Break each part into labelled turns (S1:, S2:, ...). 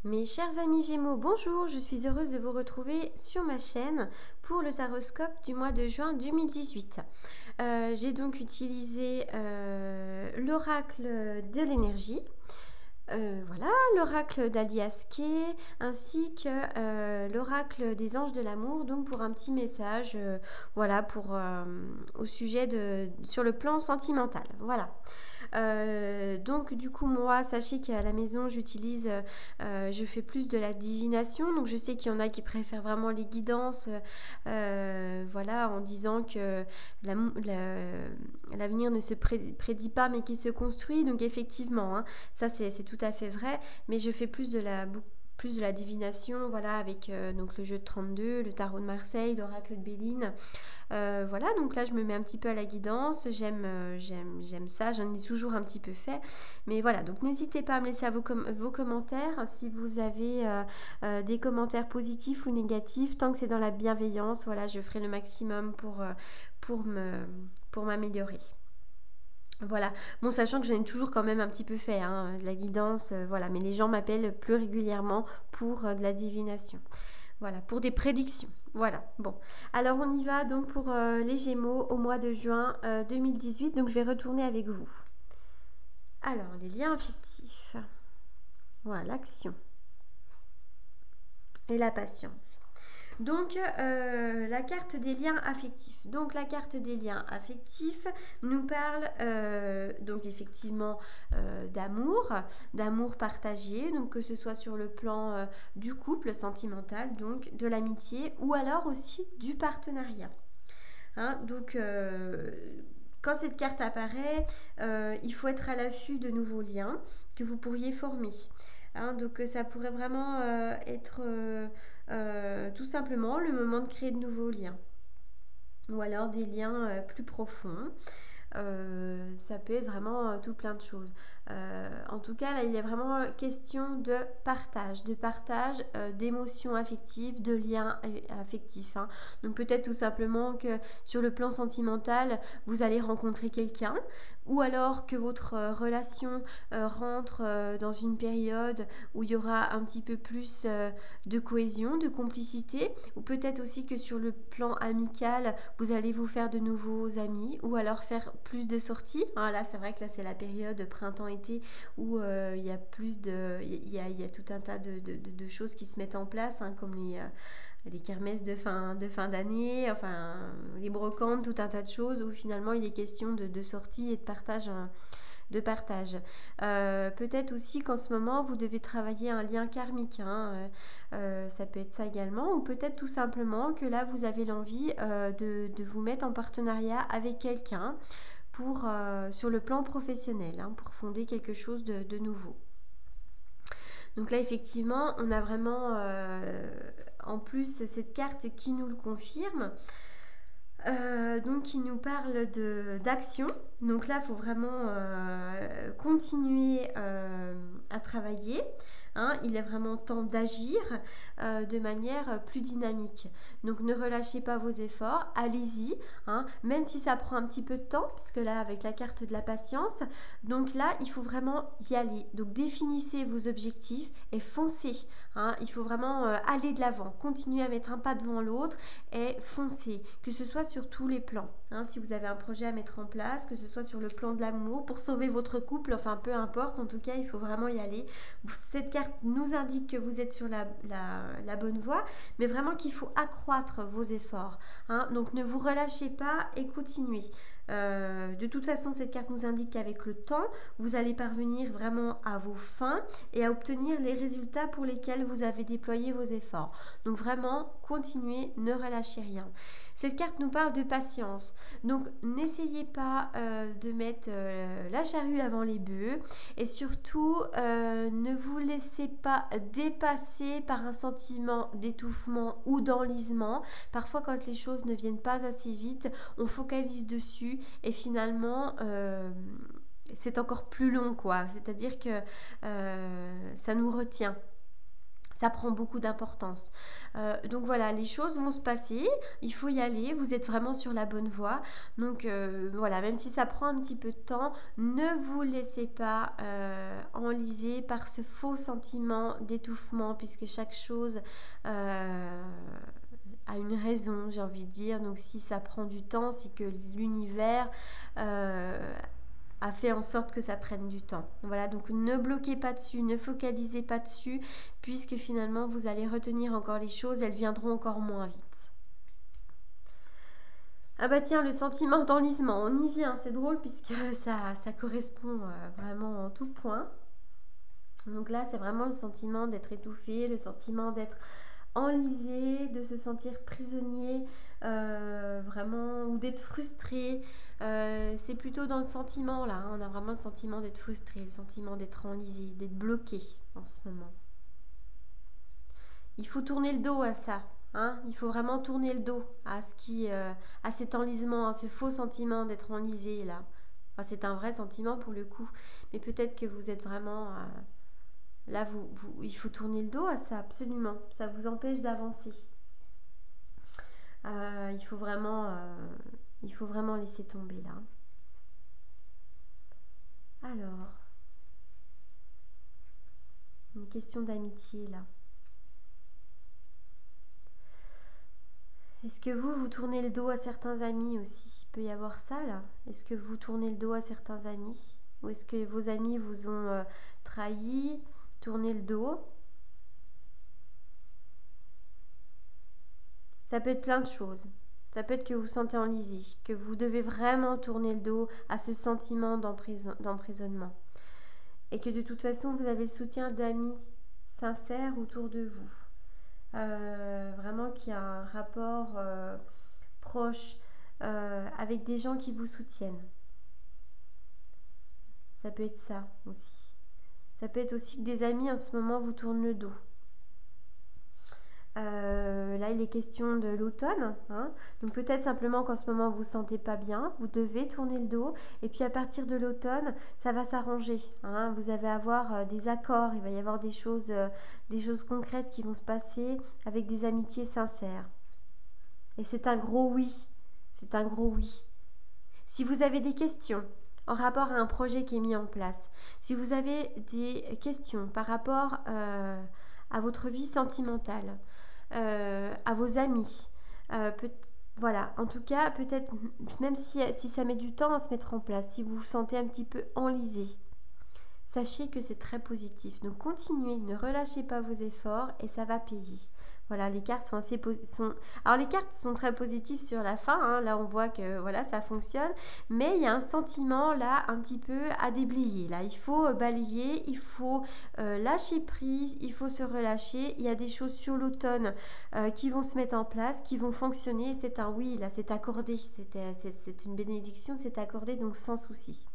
S1: Mes chers amis Gémeaux, bonjour, je suis heureuse de vous retrouver sur ma chaîne pour le taroscope du mois de juin 2018. J'ai donc utilisé l'oracle de l'énergie, voilà, l'oracle d'Alias Kay, ainsi que l'oracle des anges de l'amour, donc pour un petit message, voilà, au sujet sur le plan sentimental, voilà. Donc du coup moi sachez qu'à la maison je fais plus de la divination, donc je sais qu'il y en a qui préfèrent vraiment les guidances, voilà, en disant que l'avenir ne se prédit pas mais qui se construit, donc effectivement, hein, ça c'est tout à fait vrai, mais je fais plus de la divination, voilà, avec donc le jeu de 32, le tarot de Marseille, l'oracle de Béline. Voilà, donc là je me mets un petit peu à la guidance, j'aime ça, j'en ai toujours un petit peu fait. Mais voilà, donc n'hésitez pas à me laisser vos commentaires si vous avez des commentaires positifs ou négatifs. Tant que c'est dans la bienveillance, voilà, je ferai le maximum pour pour m'améliorer. Voilà, bon, sachant que j'en ai toujours quand même un petit peu fait, hein, de la guidance, voilà, mais les gens m'appellent plus régulièrement pour de la divination. Voilà, pour des prédictions. Voilà, bon. Alors on y va donc pour les Gémeaux au mois de juin 2018. Donc je vais retourner avec vous. Alors, les liens affectifs. Voilà, l'action et la patience. Donc, la carte des liens affectifs. Donc, la carte des liens affectifs nous parle donc effectivement d'amour partagé, donc que ce soit sur le plan du couple sentimental, donc de l'amitié, ou alors aussi du partenariat. Hein, donc, quand cette carte apparaît, il faut être à l'affût de nouveaux liens que vous pourriez former. Hein, donc ça pourrait vraiment être tout simplement le moment de créer de nouveaux liens. Ou alors des liens plus profonds. Ça peut être vraiment tout plein de choses. En tout cas, là, il est vraiment question de partage d'émotions affectives, de liens affectifs. Hein. Donc peut-être tout simplement que sur le plan sentimental, vous allez rencontrer quelqu'un, ou alors que votre relation rentre dans une période où il y aura un petit peu plus de cohésion, de complicité, ou peut-être aussi que sur le plan amical, vous allez vous faire de nouveaux amis, ou alors faire plus de sorties. Hein, là, c'est vrai que là, c'est la période printemps-été où il y a il y a tout un tas de choses qui se mettent en place, hein, comme les kermesses de fin d'année, enfin les brocantes, tout un tas de choses où finalement il est question de sortie et de partage. Peut-être aussi qu'en ce moment vous devez travailler un lien karmique, hein, ça peut être ça également, ou peut-être tout simplement que là vous avez l'envie de vous mettre en partenariat avec quelqu'un sur le plan professionnel, hein, pour fonder quelque chose de nouveau. Donc là effectivement on a vraiment en plus cette carte qui nous le confirme. Donc qui nous parle d'action. Donc là, il faut vraiment continuer à travailler. Hein, il est vraiment temps d'agir de manière plus dynamique. Donc ne relâchez pas vos efforts, allez-y, hein, même si ça prend un petit peu de temps, puisque là avec la carte de la patience, donc là il faut vraiment y aller. Donc définissez vos objectifs et foncez. Hein, il faut vraiment aller de l'avant, continuer à mettre un pas devant l'autre et foncez, que ce soit sur tous les plans. Hein, si vous avez un projet à mettre en place, que ce soit sur le plan de l'amour, pour sauver votre couple, enfin peu importe, en tout cas il faut vraiment y aller. Cette carte nous indique que vous êtes sur la bonne voie, mais vraiment qu'il faut accroître vos efforts. Hein, donc ne vous relâchez pas et continuez. De toute façon, cette carte nous indique qu'avec le temps, vous allez parvenir vraiment à vos fins et à obtenir les résultats pour lesquels vous avez déployé vos efforts. Donc vraiment, continuez, ne relâchez rien. Cette carte nous parle de patience. Donc n'essayez pas de mettre la charrue avant les bœufs et surtout ne vous laissez pas dépasser par un sentiment d'étouffement ou d'enlisement. Parfois quand les choses ne viennent pas assez vite, on focalise dessus et finalement c'est encore plus long, quoi. C'est-à-dire que ça nous retient. Ça prend beaucoup d'importance. Donc voilà, les choses vont se passer, il faut y aller, vous êtes vraiment sur la bonne voie. Donc voilà, même si ça prend un petit peu de temps, ne vous laissez pas enliser par ce faux sentiment d'étouffement, puisque chaque chose a une raison, j'ai envie de dire. Donc si ça prend du temps, c'est que l'univers a fait en sorte que ça prenne du temps. Voilà, donc ne bloquez pas dessus, ne focalisez pas dessus, puisque finalement vous allez retenir encore les choses, elles viendront encore moins vite. Ah bah tiens, le sentiment d'enlisement, on y vient, c'est drôle puisque ça correspond vraiment en tout point. Donc là, c'est vraiment le sentiment d'être étouffé, le sentiment d'être enlisé, de se sentir prisonnier, vraiment, ou d'être frustré. C'est plutôt dans le sentiment là, hein. On a vraiment le sentiment d'être frustré, le sentiment d'être enlisé, d'être bloqué en ce moment. Il faut tourner le dos à ça, hein. Il faut vraiment tourner le dos à à cet enlisement, à ce faux sentiment d'être enlisé là. Enfin, c'est un vrai sentiment pour le coup, mais peut-être que vous êtes vraiment là, il faut tourner le dos à ça, absolument. Ça vous empêche d'avancer. Il faut vraiment laisser tomber là. Alors, une question d'amitié là. Est-ce que vous tournez le dos à certains amis aussi? Il peut y avoir ça là. Est-ce que vous tournez le dos à certains amis? Ou est-ce que vos amis vous ont trahi, tourné le dos? Ça peut être plein de choses. Ça peut être que vous vous sentez enlisé, que vous devez vraiment tourner le dos à ce sentiment d'emprisonnement. Et que de toute façon, vous avez le soutien d'amis sincères autour de vous. Vraiment qu'il y a un rapport proche avec des gens qui vous soutiennent. Ça peut être ça aussi. Ça peut être aussi que des amis en ce moment vous tournent le dos. Là, il est question de l'automne, hein. Donc peut-être simplement qu'en ce moment vous ne vous sentez pas bien, vous devez tourner le dos. Et puis à partir de l'automne, ça va s'arranger, hein. Vous allez avoir des accords, il va y avoir des choses concrètes qui vont se passer avec des amitiés sincères. Et c'est un gros oui. C'est un gros oui. Si vous avez des questions en rapport à un projet qui est mis en place, si vous avez des questions par rapport à votre vie sentimentale, à vos amis, voilà, en tout cas, peut-être, même si ça met du temps à se mettre en place, si vous vous sentez un petit peu enlisé, sachez que c'est très positif. Donc continuez, ne relâchez pas vos efforts et ça va payer. Voilà, les cartes sont alors les cartes sont très positives sur la fin, hein. Là on voit que voilà, ça fonctionne, mais il y a un sentiment là un petit peu à déblayer. Là, il faut balayer, il faut lâcher prise, il faut se relâcher. Il y a des choses sur l'automne qui vont se mettre en place, qui vont fonctionner. C'est un oui, là, c'est accordé. C'est une bénédiction, c'est accordé, donc sans souci.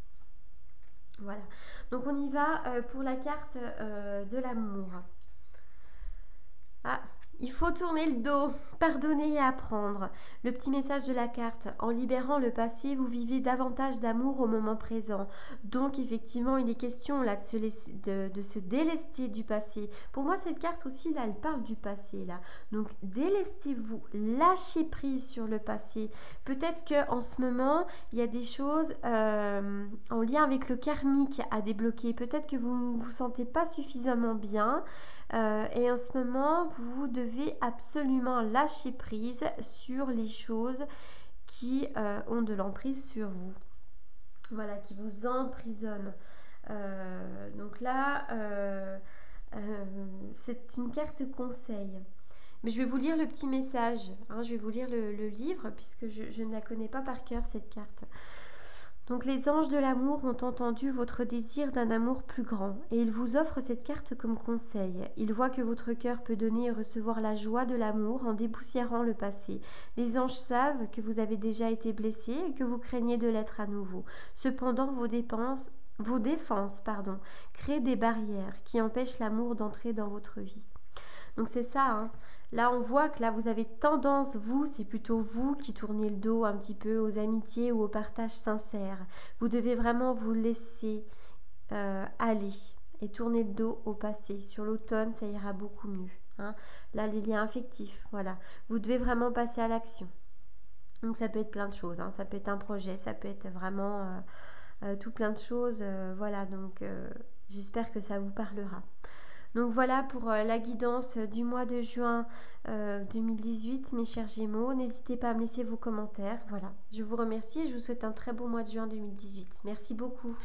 S1: Voilà. Donc on y va pour la carte de l'amour. Ah, il faut tourner le dos, pardonner et apprendre. Le petit message de la carte, en libérant le passé, vous vivez davantage d'amour au moment présent. Donc effectivement, il est question là de se délester du passé. Pour moi, cette carte aussi, là, elle parle du passé. Là. Donc délestez-vous, lâchez prise sur le passé. Peut-être qu'en ce moment, il y a des choses en lien avec le karmique à débloquer. Peut-être que vous ne vous sentez pas suffisamment bien. Et en ce moment, vous devez absolument lâcher prise sur les choses qui ont de l'emprise sur vous. Voilà, qui vous emprisonnent. Donc là, c'est une carte conseil. Mais je vais vous lire le petit message. Hein, je vais vous lire le livre puisque je ne la connais pas par cœur, cette carte. Donc les anges de l'amour ont entendu votre désir d'un amour plus grand et ils vous offrent cette carte comme conseil. Ils voient que votre cœur peut donner et recevoir la joie de l'amour en dépoussiérant le passé. Les anges savent que vous avez déjà été blessé et que vous craignez de l'être à nouveau. Cependant, vos défenses créent des barrières qui empêchent l'amour d'entrer dans votre vie. Donc c'est ça, hein. Là, on voit que là, vous avez tendance, c'est plutôt vous qui tournez le dos un petit peu aux amitiés ou au partage sincère. Vous devez vraiment vous laisser aller. et tournez le dos au passé. Sur l'automne, ça ira beaucoup mieux, hein. Là, les liens affectifs, voilà. Vous devez vraiment passer à l'action. Donc ça peut être plein de choses, hein. Ça peut être un projet, ça peut être vraiment tout plein de choses. Voilà, donc j'espère que ça vous parlera. Donc voilà pour la guidance du mois de juin 2018, mes chers Gémeaux. N'hésitez pas à me laisser vos commentaires. Voilà, je vous remercie et je vous souhaite un très beau mois de juin 2018. Merci beaucoup.